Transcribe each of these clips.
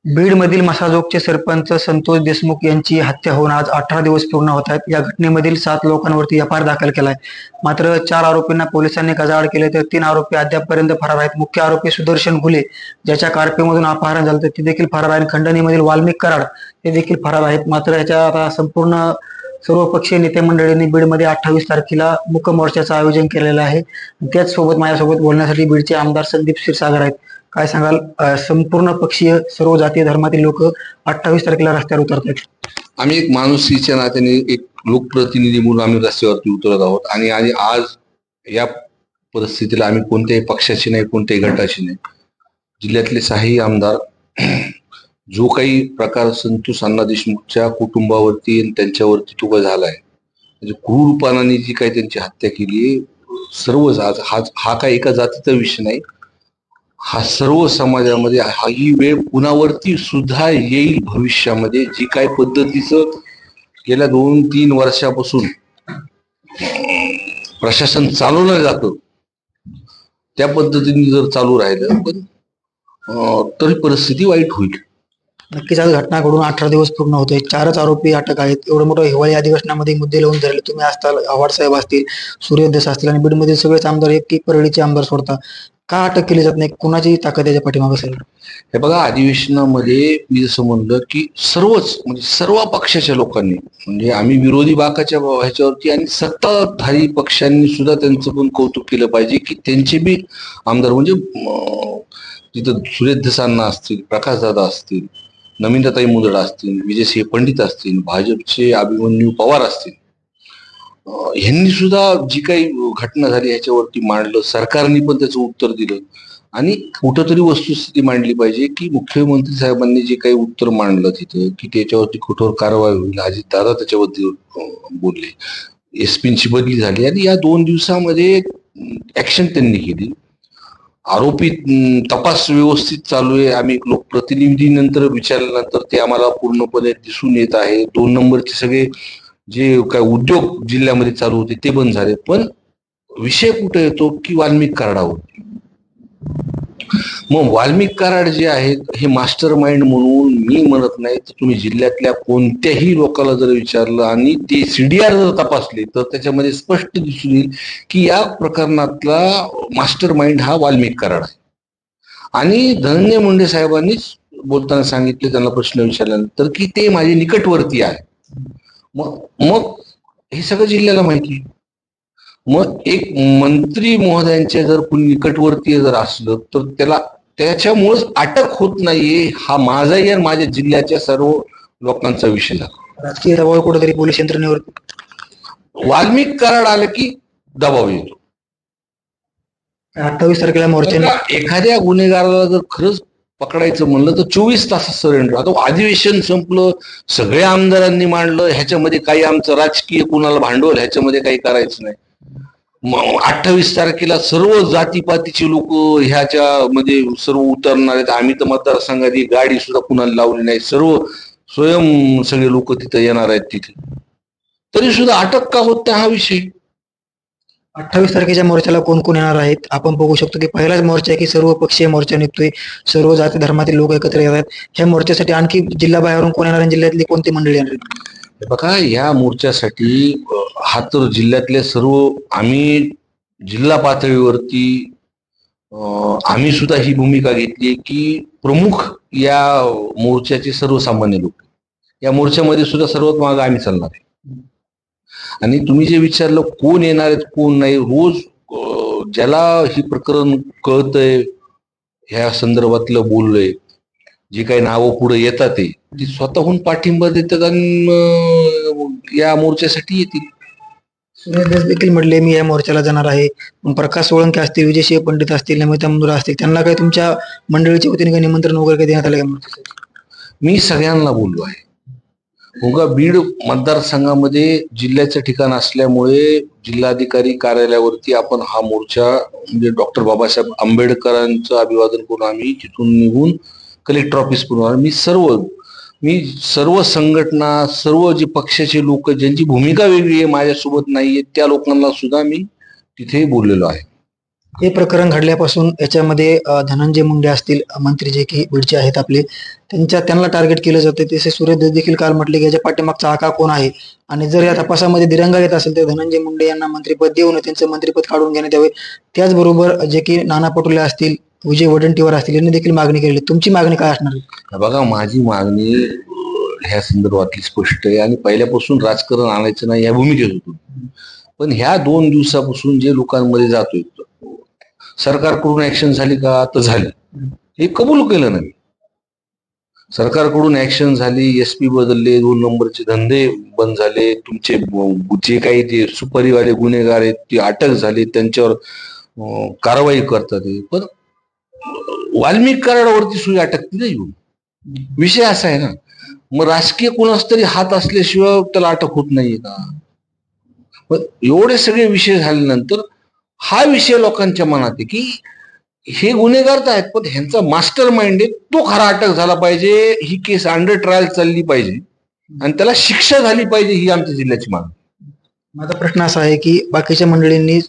बीडमधील मसाजोगचे सरपंच संतोष देशमुख यांची हत्या होऊन आज 18 दिवस पूर्ण होत आहेत. या घटनेमधील 7 लोकांवरती एफआयआर दाखल केलाय. मात्र 4 आरोपींना पोलिसांनी गजाआड केले तर 3 आरोपी अद्यापपर्यंत फरार आहेत. मुख्य आरोपी सुदर्शन घुले, ज्याच्या कारपेमधून अपहरण झालं ते देखील फरार आहे. खंडणीमधील वाल्मिक कराड हे देखील फरार आहेत. मात्र याच्या आता संपूर्ण सर्वपक्षीय नेते मंडळींनी बीडमध्ये 28 तारखेला मूक मोर्चाचं आयोजन केलेलं आहे. त्याच सोबत माझ्यासोबत बोलण्यासाठी बीडचे आमदार संदीप क्षीरसागर आहेत. काय सांगाल? संपूर्ण पक्षीय सर्व जातीय धर्मातील लोक 28 तारखेला रस्त्यावर उतरत आहेत. आम्ही एक माणुसकीच्या नात्याने एक लोकप्रतिनिधी म्हणून आम्ही रस्त्यावरती उतरत आहोत आणि आज या परिस्थितीला आम्ही कोणत्याही पक्षाची नाही, कोणत्याही गटाची नाही, जिल्ह्यातले 6 आमदार जो काही प्रकार संतोष अण्णा देशमुखच्या कुटुंबावरती आणि त्यांच्यावरती तो झालाय, म्हणजे क्रूरपणाने जी काही त्यांची हत्या केली, सर्व हा काही एका जातीचा विषय नाही, हा सर्व समाजामध्ये ही वेळ कुणावरती सुद्धा येईल भविष्यामध्ये. जी काही पद्धतीचं गेल्या 2-3 वर्षापासून प्रशासन चालवलं जातं त्या पद्धतीने जर चालू राहिलं पण तरी परिस्थिती वाईट होईल. नक्कीच आज घटना घडून 18 दिवस पूर्ण होते. 4च आरोपी अटक आहेत. एवढं मोठं हिवाळी अधिवेशनामध्ये मुद्दे लावून धरले. तुम्ही असताल, आव्हाड साहेब असतील, सूर्यदेश असतील आणि बीडमध्ये सगळेच आमदार एक परळीचे आमदार सोडता. का अटक केली जात नाही? कुणाची ताकद याच्या पाठीमागे असेल? हे बघा, अधिवेशनामध्ये मी जसं म्हणलं की सर्व पक्षाच्या लोकांनी, म्हणजे आम्ही विरोधी बाकाच्या ह्याच्यावरती आणि सत्ताधारी पक्षांनी सुद्धा त्यांचं पण कौतुक केलं पाहिजे की त्यांचे बी आमदार, म्हणजे तिथं सुरेशदासांना असतील, प्रकाशदादा असतील, नमिताताई मुंदडा असतील, विजयसिंह पंडित असतील, भाजपचे अभिमन्यू पवार असतील, ह्यांनी सुद्धा जी काही घटना झाली ह्याच्यावरती मांडलं. सरकारने पण त्याचं उत्तर दिलं आणि कुठंतरी वस्तुस्थिती मांडली पाहिजे की मुख्यमंत्री साहेबांनी जे काही उत्तर मांडलं तिथं की त्याच्यावरती कठोर कारवाई होईल. अजित दादा त्याच्याबद्दल बोलले, एसपींची बदली झाली आणि या 2 दिवसामध्ये ऍक्शन त्यांनी केली. आरोपी तपास व्यवस्थित चालू आहे. आम्ही लोकप्रतिनिधी नंतर विचारल्यानंतर ते आम्हाला पूर्णपणे दिसून येत आहे. 2 नंबरचे सगळे जे काय उद्योग जिल्ह्यामध्ये चालू होते ते बंद झाले. पण विषय कुठे येतो की वाल्मिक कराडावरती. मग वाल्मिक कराड जे आहेत हे मास्टर माइंड म्हणून मी म्हणत नाही, तर तुम्ही जिल्ह्यातल्या कोणत्याही लोकांना जर विचारलं आणि ते सीडीआर जर तपासले तर त्याच्यामध्ये स्पष्ट दिसून येईल की या प्रकरणातला मास्टर माइंड हा वाल्मिक कराड आहे. आणि धनंजय मुंडे साहेबांनीच बोलताना सांगितले, त्यांना प्रश्न विचारल्यानंतर, की ते माझे निकटवर्ती आहे. मग हे सगळं जिल्ह्याला माहिती. मग एक मंत्री महोदयांच्या जर कुणी निकटवर्तीय जर असलं तर त्याच्यामुळेच अटक होत नाहीये, हा माझाही आणि माझ्या जिल्ह्याच्या सर्व लोकांचा विषय झाला. राजकीय दबाव कुठेतरी पोलीस यंत्रणेवर. वाल्मिक कराड आलं की दबाव येतो. 28 तारखेला मोर्चा. एखाद्या गुन्हेगाराला जर खरंच पकडायचं म्हणलं तर 24 तासात सरेंडर. आता अधिवेशन संपलं, सगळ्या आमदारांनी मांडलं, ह्याच्यामध्ये काही आमचं राजकीय कुणाला भांडवल ह्याच्यामध्ये काही करायचं नाही. 28 तारखेला सर्व जातीपातीचे लोक ह्याच्यामध्ये सर्व उतरणार आहेत. आम्ही तर मतदारसंघात गाडी सुद्धा कुणाला लावली नाही, सर्व स्वयं सगळे लोक तिथं येणार आहेत. तिथे तरी सुद्धा अटक का होत नाही हा विषय. 28 तारखेच्या मोर्चाला कोण कोण येणार आहेत? आपण बघू शकतो की पहिलाच मोर्चा आहे की सर्व पक्षीय मोर्चा निघतोय, सर्व जाती धर्मातील लोक एकत्र येतात. ह्या मोर्चासाठी आणखी जिल्हा बाहेरून कोण येणार? जिल्ह्यातली कोणती मंडळी येणार? बघा, या मोर्चासाठी हा तर जिल्ह्यातले सर्व, आम्ही जिल्हा पातळीवरती आम्ही सुद्धा ही भूमिका घेतली की प्रमुख या मोर्चाचे सर्वसामान्य लोक, या मोर्चामध्ये सुद्धा सर्वात मागे आम्ही चालणार आहे. आणि तुम्ही जे विचारलं कोण येणार आहेत कोण नाही, रोज ज्याला ही प्रकरण कळतंय, ह्या संदर्भातलं बोललंय, जे काही नावं पुढे येतात ती स्वतःहून पाठिंबा देतात आणि या मोर्चासाठी येतील. सूर्यदेश देखील म्हटले मी या मोर्चाला जाणार आहे. प्रकाश सोळंके असतील, विजयसिंह पंडित असतील, नमिता मुंदडा असतील, त्यांना काही तुमच्या मंडळीच्या वतीने काही निमंत्रण वगैरे काही देण्यात आलं का? मी सगळ्यांना बोललो आहे. उगा बीड मतदारसंघामध्ये जिल्ह्याचं ठिकाण असल्यामुळे जिल्हाधिकारी कार्यालयावरती आपण हा मोर्चा, म्हणजे डॉक्टर बाबासाहेब आंबेडकरांचं अभिवादन करून आम्ही तिथून निघून कलेक्टर ऑफिस पूर्ण. मी सर्व संघटना, सर्व जे पक्षाचे लोक ज्यांची भूमिका वेगळी आहे, माझ्यासोबत नाहीये, त्या लोकांना सुद्धा मी तिथे बोललेलो आहे. हे प्रकरण घडल्यापासून याच्यामध्ये धनंजय मुंडे असतील मंत्री जे की बीडचे आहेत आपले, त्यांना टार्गेट केलं जातं. तसे सूर्य धस देखील काल म्हटले की याच्या पाठीमागचा आका कोण आहे आणि जर या तपासामध्ये दिरंगा येत असेल तर धनंजय मुंडे यांना मंत्रिपद देऊ नये, त्यांचं मंत्रिपद काढून घेण्यात यावे. त्याचबरोबर जे की नाना पटोले असतील, विजय वडेट्टीवार असतील यांनी देखील मागणी केली. तुमची मागणी काय असणार आहे? बघा, माझी मागणी ह्या संदर्भातली स्पष्ट आहे आणि पहिल्यापासून राजकारण आणायचं नाही या भूमिकेत होतो. पण ह्या 2 दिवसापासून जे लोकांमध्ये जातोय, सरकारकडून ऍक्शन झाली का? तर झाली, हे कबूल केलं नाही. सरकारकडून ऍक्शन झाली, एसपी बदलले, 2 नंबरचे धंदे बंद झाले, तुमचे जे काही जे सुपारीवाले गुन्हेगार आहेत ते अटक झाले, त्यांच्यावर कारवाई करतात. पण वाल्मिक कराडावरती सुद्धा अटक नाही येऊन. विषय असा आहे ना, मग राजकीय कोणाच तरी हात असल्याशिवाय त्याला अटक होत नाहीये का? पण एवढे सगळे विषय झाल्यानंतर हा विषय लोकांच्या मनात आहे की हे गुन्हेगार तर आहेत, पण ह्यांचा मास्टर माइंड आहे, तो खरा अटक झाला पाहिजे, ही केस अंडर ट्रायल चालली पाहिजे आणि त्याला शिक्षा झाली पाहिजे, ही आमच्या जिल्ह्याची मागणी. माझा प्रश्न असा आहे की बाकीच्या मंडळींनी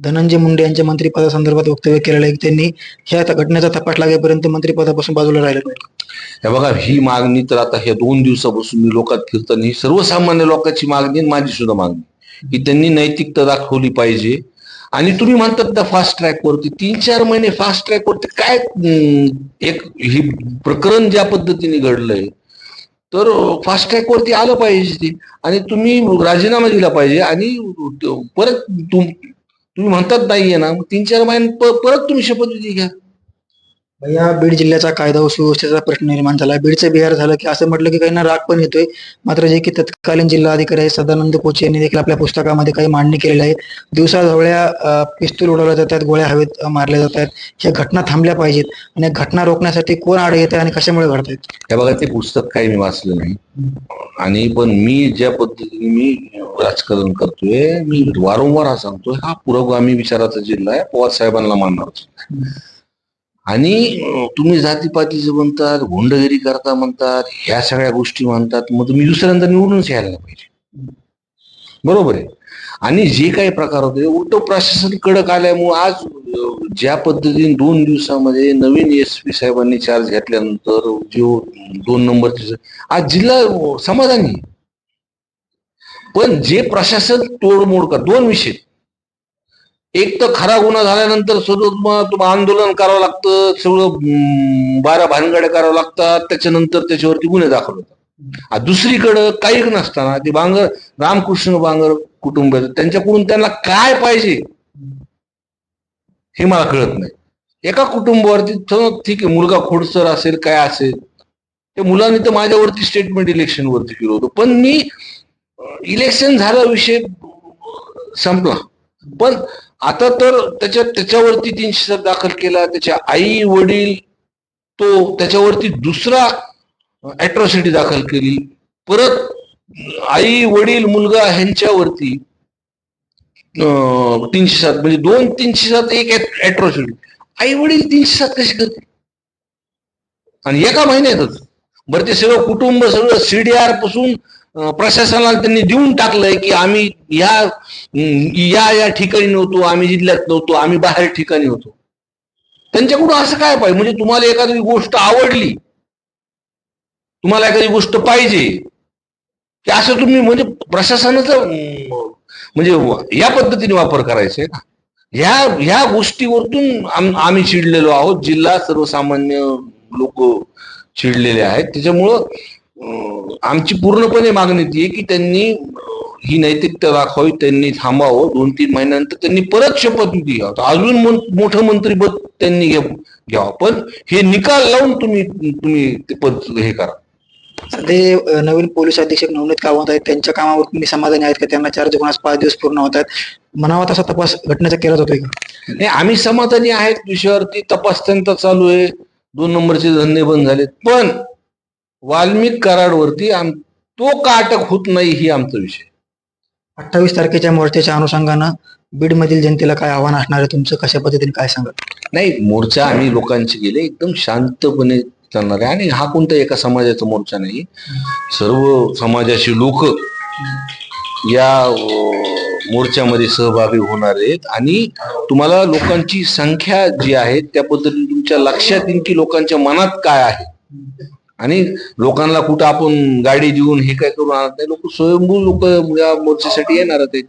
धनंजय मुंडे यांच्या मंत्रिपदासंदर्भात वक्तव्य केलेलं आहे की त्यांनी ह्या घटनेचा तपास लागेपर्यंत मंत्रिपदापासून बाजूला राहिलं पाहिजे. हे बघा, ही मागणी तर आता ह्या 2 दिवसापासून मी लोकात फिरताना ही सर्वसामान्य लोकांची मागणी आणि माझी सुद्धा मागणी की त्यांनी नैतिकता दाखवली पाहिजे. आणि तुम्ही म्हणतात ना फास्ट ट्रॅक वरती 3-4 महिने फास्ट ट्रॅक वरती काय, एक ही प्रकरण ज्या पद्धतीने घडलंय तर फास्ट ट्रॅक वरती आलं पाहिजे ते, आणि तुम्ही राजीनामा दिला पाहिजे. आणि परत तुम्ही म्हणतात नाहीये ना, 3-4 महिने परत तुम्ही शपथविधी घ्या. या बीड जिल्ह्याचा कायदा व सुव्यवस्थेचा प्रश्न निर्माण झाला. बीडचं बिहार झालं की असं म्हटलं की काहींना राग पण येतोय. मात्र जे की तत्कालीन जिल्हा अधिकारी आहे सदानंद कोचे यांनी देखील आपल्या पुस्तकामध्ये काही मांडणी केलेली आहे. दिवसाढवळ्या पिस्तूल उडवल्या जातात, गोळ्या हवेत मारल्या जातात. ह्या घटना थांबल्या पाहिजेत आणि घटना रोखण्यासाठी कोण आड येत आहे आणि कशामुळे घडतायत? हे बघा, ते पुस्तक काही मी वाचलं नाही, आणि पण मी ज्या पद्धतीने मी राजकारण करतोय, मी वारंवार हा सांगतोय, हा पुरोगामी विचाराचा जिल्हा आहे, पवार साहेबांना मानणार. आणि तुम्ही जातीपातीचं म्हणतात, गुंडगिरी करता म्हणतात, ह्या सगळ्या गोष्टी म्हणतात, मग तुम्ही दुसऱ्यांदा निवडूनच यायला पाहिजे. बरोबर आहे. आणि जे काही प्रकार होते उलट प्रशासन कडक आल्यामुळे आज ज्या पद्धतीने 2 दिवसामध्ये नवीन एसपी साहेबांनी चार्ज घेतल्यानंतर जो 2 नंबरचे आज जिल्हा समाधानी. पण जे प्रशासन तोडमोड कर, 2 विषय, एक तर खरा गुन्हा झाल्यानंतर मग आंदोलन करावं लागतं, सगळं 12 भानगड्या करावं लागतात, त्याच्यानंतर त्याच्यावरती गुन्हे दाखल होतात. दुसरीकडं काही नसताना ते बांगर, रामकृष्ण बांगर कुटुंब, त्यांच्याकडून त्यांना काय पाहिजे हे मला कळत नाही. एका कुटुंबावरती ठीक आहे, मुलगा खोडसर असेल काय असेल, त्या मुलांनी तर माझ्यावरती स्टेटमेंट इलेक्शन वरती केलं होतं, पण मी इलेक्शन झाला, विषय संपला. पण आता तर त्याच्यावरती 307 दाखल केला, त्याच्या आई वडील, तो त्याच्यावरती दुसरा अॅट्रॉसिटी दाखल केली, परत आई वडील मुलगा ह्यांच्यावरती 307, म्हणजे 2 307, एक अॅट्रॉसिटी. आई वडील 307 कशी करते? आणि एका महिन्यातच. बरं, ते सगळं कुटुंब सगळं सीडीआर पासून प्रशासनाला त्यांनी देऊन टाकलंय की आम्ही या ठिकाणी नव्हतो, आम्ही जिल्ह्यात नव्हतो, आम्ही बाहेर ठिकाणी होतो. त्यांच्याकडून असं काय पाहिजे? म्हणजे तुम्हाला एखादी गोष्ट आवडली, तुम्हाला एखादी गोष्ट पाहिजे, की असं तुम्ही म्हणजे प्रशासनाचा म्हणजे या पद्धतीने वापर करायचा आहे का? ह्या गोष्टीवरतून आम्ही चिडलेलो आहोत, जिल्हा सर्वसामान्य लोक चिडलेले आहेत. त्याच्यामुळं आमची पूर्णपणे मागणी ती आहे की त्यांनी ही नैतिकता दाखवावी, त्यांनी थांबावं, 2-3 महिन्यानंतर त्यांनी परत शपथविधी घ्यावं, अजून मोठं मंत्रिपद त्यांनी घ्यावं, पण हे निकाल लावून तुम्ही ते पद हे करा. सध्या नवीन पोलीस अधीक्षक नवनीत कामत आहेत, त्यांच्या कामावर तुम्ही समाधानी आहेत का? त्यांना चार्ज होण्यास 5 दिवस पूर्ण होत आहेत, म्हणावा तसा तपास घटनेचा केला जातोय का? नाही, आम्ही समाधानी आहेत, विषयावरती तपास त्यांचा चालू आहे, 2 नंबरचे धंदे बंद झालेत. पण वाल्मिक कराडवरती तो का अटक होत नाही ही आमचा विषय. 28 तारखेच्या मोर्चाच्या अनुषंगानं बीडमधील जनतेला काय आव्हान असणार आहे तुमचं? कशा पद्धतीने काय सांगा? नाही, मोर्चा आम्ही लोकांचे गेले एकदम शांतपणे चालणार आहे, आणि हा कोणता एका समाजाचा मोर्चा नाही, सर्व समाजाची लोक या मोर्चामध्ये सहभागी होणार आहेत आणि तुम्हाला लोकांची संख्या जी आहे त्या पद्धतीने तुमच्या लक्षात येईल की लोकांच्या मनात काय आहे. आणि लोकांना कुठं आपण गाडी देऊन हे काय करून आणत नाही. लोक स्वयंभू लोक या मोर्चासाठी येणार आहेत.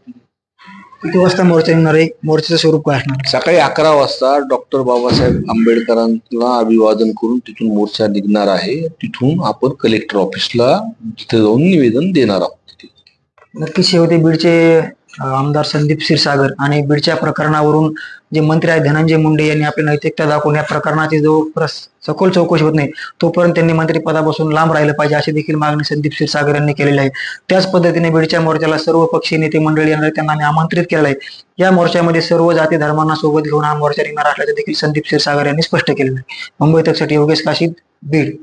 किती वाजता मोर्चा येणार आहे? मोर्चाचं स्वरूप काय असणार? सकाळी 11 वाजता डॉक्टर बाबासाहेब आंबेडकरांना अभिवादन करून तिथून मोर्चा निघणार आहे. तिथून आपण कलेक्टर ऑफिसला तिथे जाऊन निवेदन देणार आहोत. नक्कीच हे होते बीडचे आमदार संदीप क्षीरसागर. आणि बीडच्या प्रकरणावरून जे मंत्री आहेत धनंजय मुंडे यांनी आपली नैतिकता दाखवून या प्रकरणाची जो सखोल चौकशी होत नाही तोपर्यंत त्यांनी मंत्रिपदापासून लांब राहिलं पाहिजे अशी देखील मागणी संदीप क्षीरसागर यांनी केलेली आहे. त्याच पद्धतीने बीडच्या मोर्चाला सर्व पक्षीय नेते मंडळी येणार त्यांना आम्ही आमंत्रित केलं आहे. या मोर्चामध्ये सर्व जाती धर्मांना सोबत घेऊन हा मोर्चा निघणार असल्याचं देखील संदीप क्षीरसागर यांनी स्पष्ट केलेलं आहे. मुंबई तकसाठी योगेश काशीद, बीड.